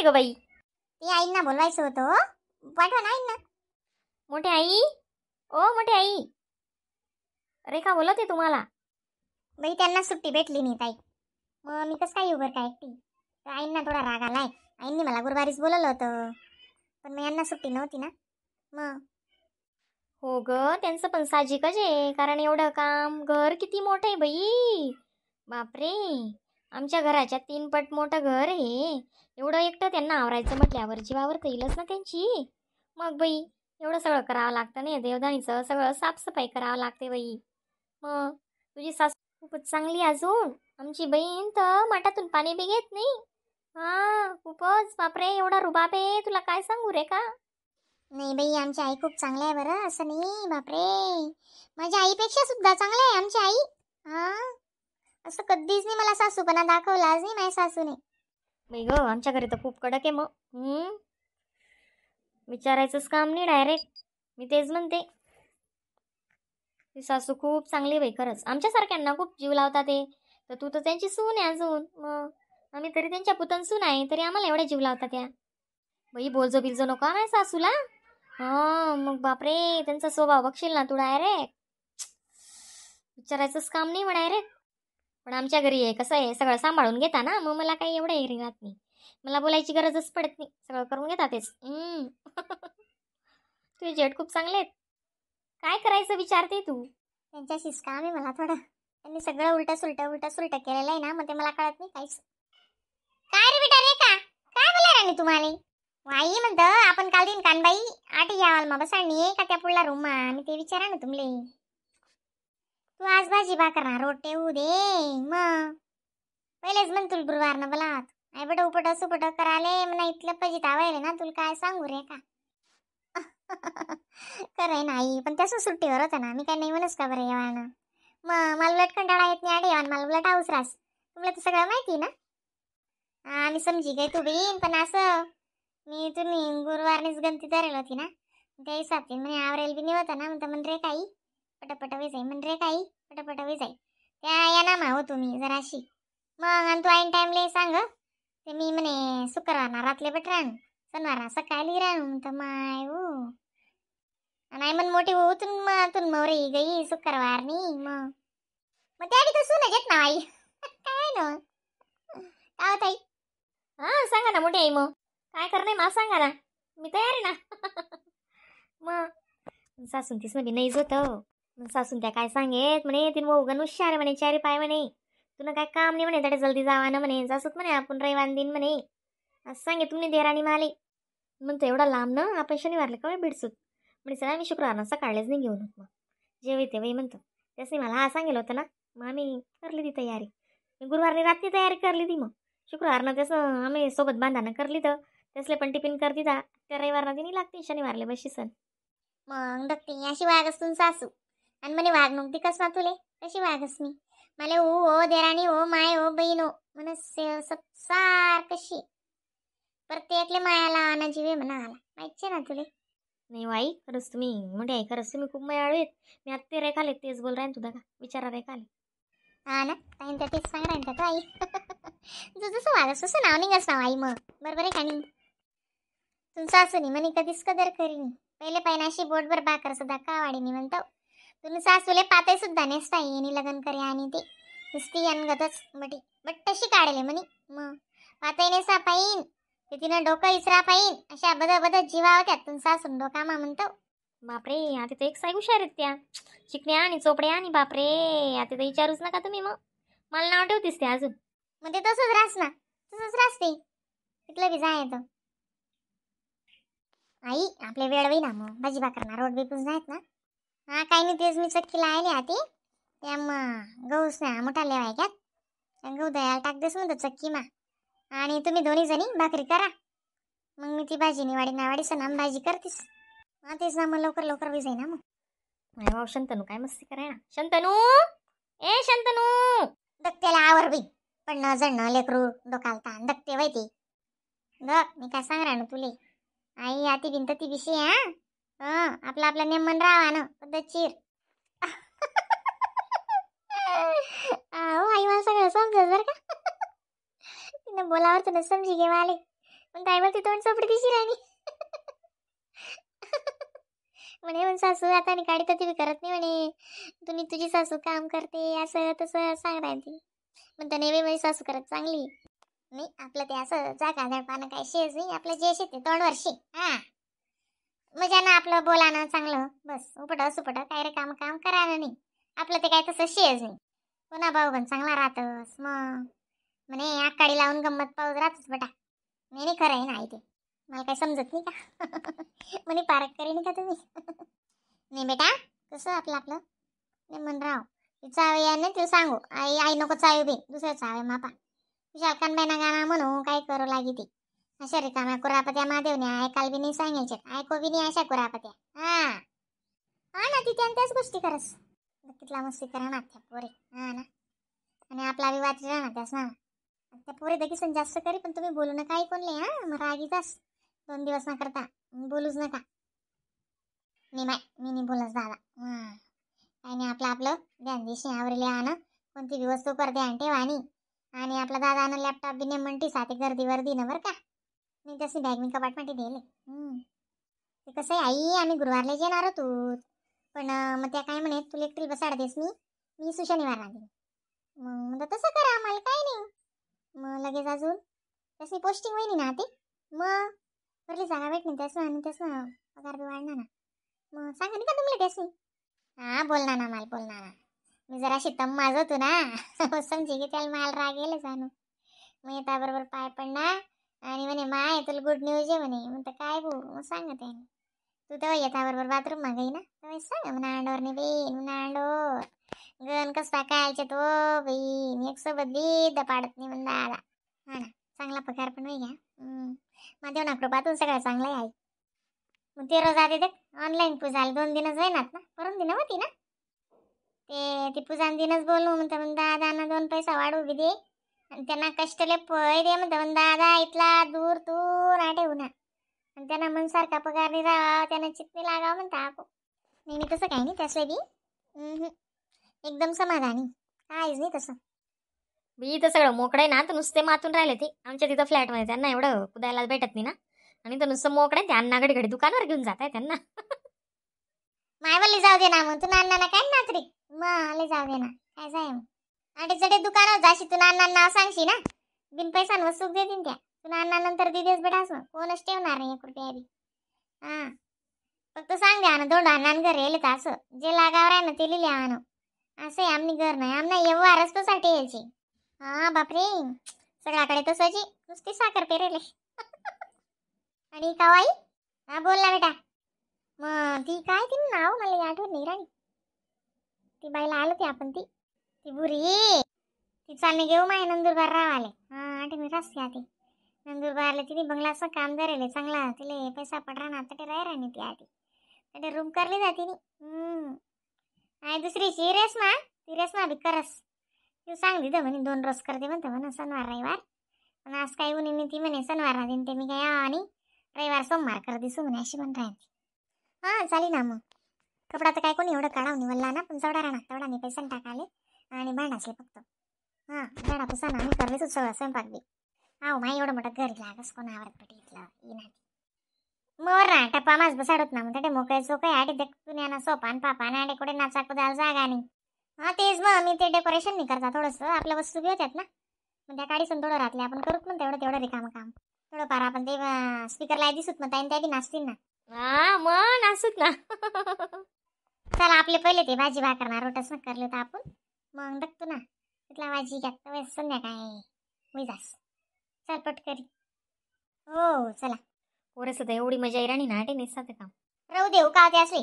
ग बाई? ती आईंना बोलवायचं होतं हो. पाठवा ना आईंना. मोठी आई, ओ मोठी आई, रेखा बोलत आहे तुम्हाला. बाई त्यांना सुट्टी भेटली नाही ताई. मग मी कसं काय येऊ बरं काय एकटी. तर आईंना थोडा राग आलाय. आईंनी मला गुरुवारीच बोलवलं होतं, पण मग यांना सुट्टी नव्हती ना. मग हो ग, त्यांचं पण साहजिकच आहे, कारण एवढं काम, घर किती मोठं आहे बाई. बापरे, आमच्या घराच्या 3 पट मोठं घर आहे. एवढं एकटं त्यांना आवरायचं म्हटल्यावर जीवावर तर येईलच ना त्यांची. मग बाई, एवढं सगळं करावं लागतं नाही, देवदानीचं सगळं साफसफाई करावं लागते बाई. मग तुझी सासू खूपच चांगली अजून. आमची बहीण तर माठातून पाणी बी घेत नाही. हा खूपच, बापरे एवढा रुबाब आहे, तुला काय सांगू रे का. नाही बाई, आमची आई खूप चांगली आहे बरं, असं नाही. बापरे, माझ्या आईपेक्षा सुद्धा चांगली आहे आमची आई. हा, असं कधीच नाही मला सासूपणा दाखवलाच नाही माझ्या सासूने. बाई ग, आमच्या घरी तर खूप कडक आहे मग. विचारायचंच काम नाही डायरेक्ट. मी तेच म्हणते, ती सासू खूप चांगली बाई खरंच. आमच्यासारख्यांना खूप जीव लावतात ते. तर तू तर त्यांची सून आहे अजून. मग आम्ही तरी त्यांच्या पुतण सून आहे, तरी आम्हाला एवढ्या जीव लावतात त्या. बाई बोलजो बिलजो नको नाही सासूला. मग बापरे, त्यांचा स्वभाव बघशील ना तू डायरेक्ट. विचारायचंच काम नाही मग डायरेक्ट. पण आमच्या घरी आहे कसं आहे, सगळं सांभाळून घेता ना, मग मला काही एवढं एरी राहत नाही. मला बोलायची गरजच पडत नाही, सगळं करून घेतात तेच. तुझे जेठ खूप चांगले आहेत. काय करायचं विचारते तू. त्यांच्याशीच काम आहे मला थोडं. त्यांनी सगळं उलट सुलट केलेलं आहे ना, मग ते मला कळत नाही काहीच. काय रे बेटा रेखा, काय बोला राणी तुम्हाला? आई म्हणतं आपण काल दिन कानबाई आठ यावाल मा बसाडणी का त्या पुढला रूम मा, मी ते विचारा ना तुमले. तू आज भाजी भाकर रोटे होऊ दे. मग पहिलेच म्हण तुला गुरुवार न बोलात. आई बेटा उपट सुपट कराले म्हणा, इथलं पजित आवायले ना, तुला काय सांगू रे का. खरंय नाही, पण त्याच सुट्टीवर होता ना, मी काय नाही म्हणूच का बरं येवाना. मग मला उलट कंटाळा येत नाही आडे येवान, मला उलट हाऊस रास. तुम्हाला तर सगळं माहिती ना. मी समजी गई तू बीन, पण असं मी तुम्ही गुरुवारनीच गंती धरेल होती ना, त्या हिसाबी म्हणे आवरेल बी नाही होता ना, म्हणता म्हण रे काही पटापट वे जाई, म्हण रे काही पटापट वे जाई. त्या या ना मा हो तुम्ही जराशी. मग आणि तू ऐन टाइमले सांग ते मी म्हणे शुक्रवार ना रातले बटरान, शनिवार सकाळी राहून म्हणतं माय हो. आणि मन मोठी होतून मौरे गई शुक्रवारनी. मग त्याआधी तर सुन घेत ना आई. काय ना काय होत आई. सांगा ना मोठी आई, मग काय करणे मा सांगा ना, मी तयार आहे ना. मग सासून तीच मध्ये नाहीच होतं. मग सासून त्या काय सांगेत म्हणे, तीन उगन हुशार म्हणे, चारी पाय म्हणे, तुला काय काम नाही म्हणे, तडे जल्दी जावा ना म्हणे, जासूत म्हणे आपण रविवार दिन म्हणे, असं सांगे तुम्ही देराणी माले. म्हणतो एवढा लांब ना, आपण शनिवारला कमी भिडसूत म्हणजे सर, आम्ही शुक्रवारनं सकाळीच नाही घेऊन मग जेव येते बाई म्हणतो. त्याच मला हा सांगेल होतं ना, मग आम्ही करली ती तयारी. गुरुवारनी रात्री तयारी करली ती, मग शुक्रवारनं त्याचं आम्ही सोबत बांधानं करली, तर त्यासले पण टिफिन करती ता त्या रविवारला ती नाही लागते शनिवारले बशी सण. मग डक्टी अशी वागस तुम सासू आणि म्हणे वागणूक ती कस ना तुले कशी वागस मी. मला हो देराणी हो माय हो बहीण हो म्हण सार कशी प्रत्येकले मायाला आणा जीवे म्हणाला माहिती ना तुले. नाही आई, खरंच तुम्ही मोठे आहे, खरंच तुम्ही खूप मयाळू आहेत. मी आता ते रेखाले तेच बोल राहीन तुझा का विचारा रेखाले. हा ना, ताईन त्या तेच सांग राहीन का आई. तुझं जसं वागस तसं नाव निघस नाव आई. मग बरोबर आहे का नाही. तुमचं असं नाही म्हणे कधीच कदर करीन. पहिले पायनाशी बोटभर भाकर सुद्धा का वाढीनी म्हणतो. तुम्ही सासूले पाते सुद्धा नेसता येणी लग्न करे आणि ते नुसती अनगतच बट तशी काढले म्हणे. मग पाते नेसा पाईन ते तिनं डोकं इसरा पाईन, अशा बद जीवा होत्या तुमचा सासून डोकामा म्हणतो. बापरे, आता ते एक साई हुशार आहेत त्या, चिकण्या आणि चोपड्या आणि बापरे, आता ते विचारूच नका तुम्ही. मग मला नाव ठेवतीस ते अजून. मग ते तसंच रास ना, तसंच रासते तिथलं बी जाय येतं. आई आपले वेळ होई ना, मग भाजी भाकरना रोड बिकून जायत ना. हा काही नाही, तेच मी चक्की लायले आती त्या मग गहूस ना मोठा लेवाय घ्यात गहू दयाला टाक देस म्हणतो चक्की मा. आणि तुम्ही दोन्ही जणी भाकरी करा, मग मी ती भाजी निवाडी नावाडी सनाम भाजी करतीस. हा तेच ना, मग लवकर लवकर विजाई ना. मग नाही भाऊ, शंतनू काय मस्ती कराय ना. शंतनू, ए शंतनू. दक्त्याला आवर बी पण न जण लेकरू डोकालता दक्ते वैते दक. मी काय सांग ना तुले आई, आती भिंत ती विषय हा आपला आपला नेमन राहा ना पद्धतशीर. आई मला सगळं समजत बरं का. तिनं बोलावर तुला समजी घे माले. पण ताईवरती तोंड चोपडी दिशी राहिली. म्हणे मग सासू आता काढी तर ती करत नाही म्हणे, तुम्ही तुझी सासू काम करते असं तसं सांग राहिली. पण तर नेहमी माझी सासू करत चांगली नाही. आपलं ते असं जागा झडपानं काय शेज नाही, आपलं जे शेते तोंडवर शे. हा मजा ना आपलं बोलानं चांगलं बस, उपट सुपट काय रे काम काम करायला नाही. आपलं ते काय तसं शेज नाही. पुन्हा भाऊ पण चांगला राहतस मग म्हणे आकाडी लावून गंमत पाऊस राहतच बेटा. नाही खरं आहे ना आई, ते मला काही समजत नाही का. म्हणे पारक करीन का तुम्ही. नाही बेटा कसं आपलं आपलं नाही म्हण राव. चावे या नाही तुला सांगू आई आई नको चावे बी दुसऱ्या चावे मापा तुझ्या कानबाईना गाणं म्हणू काय करू लागी ती. अशा रिकाम्या कुरापत्या महादेवने ऐकाल बी नाही सांगायचे, ऐकू बी नाही अशा कुरापत्या. हा हा ना ती त्याच गोष्टी करस तिथला मस्ती करा ना त्या पोरे. हा ना आणि आपला बी वाटला ना त्यास ना त्या पोरे दकीसन जास्त करी. पण तुम्ही बोलू नका ऐकूनले. हा मग रागीचास 2 दिवस ना करता बोलूच नका. मी नाही बोलत दादा. काही नाही आपलं आपलं ध्यान दिशी आवरले आण कोणती बी वस्तू कर ध्यान ठेवा. आणि आपला दादानं लॅपटॉप बी नाही म्हणती साथे गर्दी वर्दी न बरं का. मी तशी बॅग मी कपाट मध्ये दिले. ते कसं आहे आई आम्ही गुरुवारला येणार होतो पण मग त्या काय म्हणे तुला एकटी बसाड देस मी शनिवार राहते. मग तसं करा आम्हाला काय नाही. मग लगेच अजून त्याची पोस्टिंग होईन ना ते मग भरली जागा भेटणे त्याचं आणि त्याचं पगार बी वाढणार ना. मग सांगा नाही का तुम्हाला त्याची. हा बोलणार ना मला बोलणार ना. मी जरा तम माझ होतो ना समजे की त्याला मला राग येईल जाणू. मग येता बरोबर पाय पडणार आणि म्हणे माय तुला गुड न्यूज आहे म्हणे. म्हणतं काय भाऊ. मग सांगत आहे तू तेव्हा येता बरोबर बाथरूम मागाई ना तेव्हा सांग म्हणा अंडोर नाही बेन म्हणा अंडोर गण कसा कायचे तो बहीण एक सोबत बीद पाडत नाही म्हणा दादा. हा ना चांगला पगार पण होई घ्या. माझ्या ना कृपातून सगळं चांगलं आहे. मग ते रोज आधी देख ऑनलाईन पूजाला 2 दिनच होईनात ना परम दिन होती ना ती पूजा दिनच बोलू म्हणतं दादा 2 पैसा वाढू बी दे आणि त्यांना कष्टले पै दे म्हणतं दादा इथला दूर दूर आठे होणार आणि त्यांना मनसारखा पगार नाही राहा त्यांना चित्ते लागावं म्हणता आपण. नाही तसं काही नाही त्यासले बी एकदम समाधानी काहीच नाही तसं. मी तर सगळं मोकळं आहे ना तर नुसते मातून राहिले ते आमच्या तिथं फ्लॅटमध्ये त्यांना एवढं कुदायला भेटत नाही ना. आणि तर नुसतं मोकळं आहे ते अण्णा घडी घडी दुकानावर घेऊन जात आहे त्यांना. मायवाली जाऊ दे ना मग तू नाना काय नात्री मग जाऊ दे ना काय जाय मग आठे दुकानावर जाशी तू नाना नाव सांगशी ना बिन पैशांवर सुख देतील त्या. तू नाना नंतर दिदेस बेटास मग कोणच ठेवणार नाही 1 रुपया बी. हा फक्त सांग द्या ना 2 अण्णान घर येईल तर असं जे लागावर आहे ना ते लिहिले आण असं आहे. आमनी घर नाही आमना व्यवहारच तो साठी यायची. हा बापरे सगळ्याकडे तसंची नुसती साखर पेरेले. आणि कावाई हा बोल ना बेटा. मग ती काय ती नाव मला आठवत नाही राणी. ती बाईला आलो ती आपण ती बुरी ती चालणे घेऊ माय नंदुरबार रावाले. हा आठवणी रस्ते आधी नंदुरबारला तिने बंगला असं काम करेल चांगला तिले पैसा पडरा ना ते राही ती आधी ते रूम करली जाते आणि दुसरीची रेसमा ती रेसमा बी करस तू सांग दिलं म्हणे 2 रोज करते म्हणतं म्हणा शनिवार रविवार. पण आज काही उन्ही ती म्हणे शनिवार दिन ते मी काय आणि रविवार सोमवार कर दिसू म्हणे अशी म्हण राहते. हा चालेल ना मग कपडा तर काय कोणी एवढं काढावं निवडला ना पण चवडा राहणार तेवढा नाही पैसा टाकाले आणि भांडासले फक्त. हा झाडा पुसा ना मी करले तू सगळं स्वयंपाक बी. आहो माय एवढं मोठं घर लागस कोण आवडत पटीतलं येणार मोर ना टप्पा माझ बसाडत ना म्हणते मोकळे चोक आहे आडे देख तुन्याना सोपान पापान आडे कुठे नाचा कुदाल जागा नाही. हा तेच मग मी ते डेकोरेशन नाही करता थोडंसं आपल्या वस्तू बी होत्यात ना मग त्या काडीसून थोडं राहतले आपण करूत मग तेवढं रिकाम काम थोडं पार आपण ते स्पीकरला दिसूत मग त्या बी नाचतील ना. हा मग नासूत ना. चला आपले पहिले ते भाजी भाकरणार रोटच न करले तर आपण मग बघतो ना तिथला भाजी घ्या संध्याकाळी होई जास चल पटकरी. हो चला पोरेस तर एवढी मजा येईल आणि नाटे नेसाते काम राहू देऊ का ते असले